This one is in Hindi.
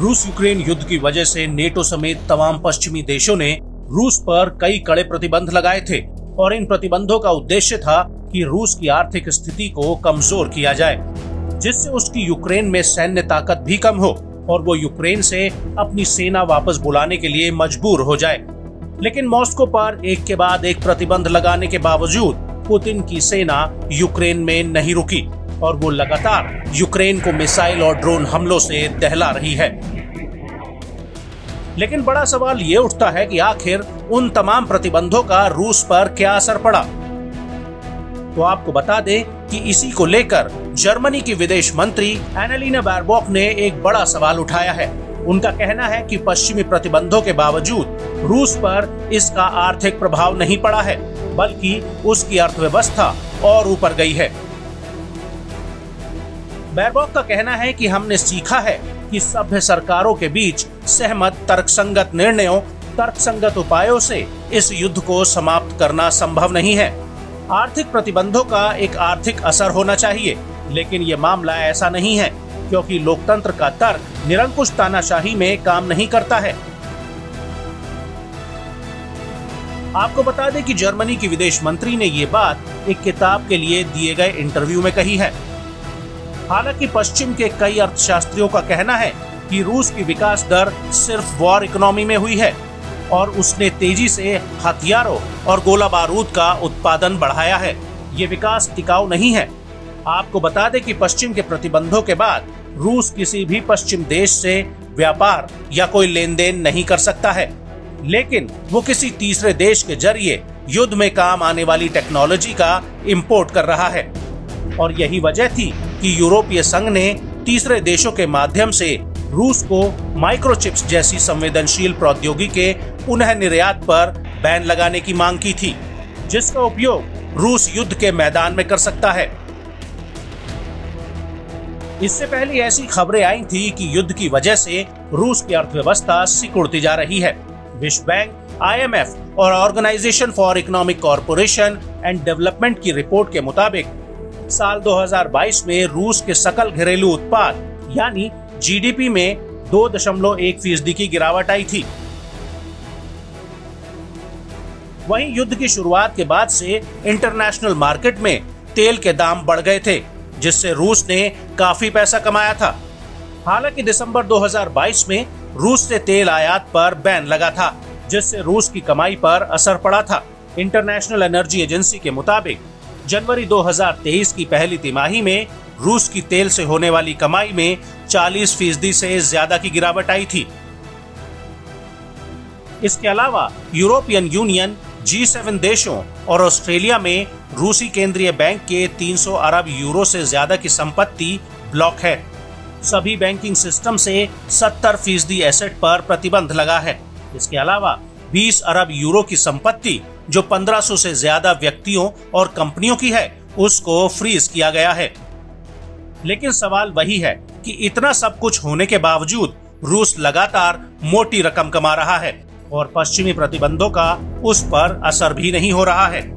रूस यूक्रेन युद्ध की वजह से नेटो समेत तमाम पश्चिमी देशों ने रूस पर कई कड़े प्रतिबंध लगाए थे और इन प्रतिबंधों का उद्देश्य था कि रूस की आर्थिक स्थिति को कमजोर किया जाए, जिससे उसकी यूक्रेन में सैन्य ताकत भी कम हो और वो यूक्रेन से अपनी सेना वापस बुलाने के लिए मजबूर हो जाए। लेकिन मॉस्को पर एक के बाद एक प्रतिबंध लगाने के बावजूद पुतिन की सेना यूक्रेन में नहीं रुकी और वो लगातार यूक्रेन को मिसाइल और ड्रोन हमलों से दहला रही है। लेकिन बड़ा सवाल ये उठता है कि आखिर उन तमाम प्रतिबंधों का रूस पर क्या असर पड़ा। तो आपको बता दें कि इसी को लेकर जर्मनी की विदेश मंत्री एनालिना बैरबॉक ने एक बड़ा सवाल उठाया है। उनका कहना है कि पश्चिमी प्रतिबंधों के बावजूद रूस पर इसका आर्थिक प्रभाव नहीं पड़ा है, बल्कि उसकी अर्थव्यवस्था और ऊपर गई है। बैरबॉक का कहना है कि हमने सीखा है कि सभ्य सरकारों के बीच सहमत तर्कसंगत निर्णयों, तर्कसंगत उपायों से इस युद्ध को समाप्त करना संभव नहीं है। आर्थिक प्रतिबंधों का एक आर्थिक असर होना चाहिए, लेकिन ये मामला ऐसा नहीं है, क्योंकि लोकतंत्र का तर्क निरंकुश तानाशाही में काम नहीं करता है। आपको बता दें कि जर्मनी की विदेश मंत्री ने ये बात एक किताब के लिए दिए गए इंटरव्यू में कही है। हालांकि पश्चिम के कई अर्थशास्त्रियों का कहना है कि रूस की विकास दर सिर्फ वॉर इकोनॉमी में हुई है और उसने तेजी से हथियारों और गोला बारूद का उत्पादन बढ़ाया है। ये विकास टिकाऊ नहीं है। आपको बता दें कि पश्चिम के प्रतिबंधों के बाद रूस किसी भी पश्चिम देश से व्यापार या कोई लेन देन नहीं कर सकता है, लेकिन वो किसी तीसरे देश के जरिए युद्ध में काम आने वाली टेक्नोलॉजी का इंपोर्ट कर रहा है। और यही वजह थी कि यूरोपीय संघ ने तीसरे देशों के माध्यम से रूस को माइक्रोचिप्स जैसी संवेदनशील प्रौद्योगिकी के पुनः निर्यात पर बैन लगाने की मांग की थी, जिसका उपयोग रूस युद्ध के मैदान में कर सकता है। इससे पहले ऐसी खबरें आई थी कि युद्ध की वजह से रूस की अर्थव्यवस्था सिकुड़ती जा रही है। विश्व बैंक, IMF और organisation for economic corporation and development की रिपोर्ट के मुताबिक साल 2022 में रूस के सकल घरेलू उत्पाद यानी GDP में 2.1% की गिरावट आई थी। वहीं युद्ध की शुरुआत के बाद से इंटरनेशनल मार्केट में तेल के दाम बढ़ गए थे, जिससे रूस ने काफी पैसा कमाया था। हालांकि दिसंबर 2022 में रूस से तेल आयात पर बैन लगा था, जिससे रूस की कमाई पर असर पड़ा था। इंटरनेशनल एनर्जी एजेंसी के मुताबिक जनवरी 2023 की पहली तिमाही में रूस की तेल से होने वाली कमाई में 40% से ज्यादा की गिरावट आई थी। इसके अलावा यूरोपियन यूनियन, G7 देशों और ऑस्ट्रेलिया में रूसी केंद्रीय बैंक के 300 अरब यूरो से ज्यादा की संपत्ति ब्लॉक है। सभी बैंकिंग सिस्टम से 70% एसेट पर प्रतिबंध लगा है। इसके अलावा 20 अरब यूरो की संपत्ति जो 1500 से ज्यादा व्यक्तियों और कंपनियों की है, उसको फ्रीज किया गया है। लेकिन सवाल वही है कि इतना सब कुछ होने के बावजूद रूस लगातार मोटी रकम कमा रहा है और पश्चिमी प्रतिबंधों का उस पर असर भी नहीं हो रहा है।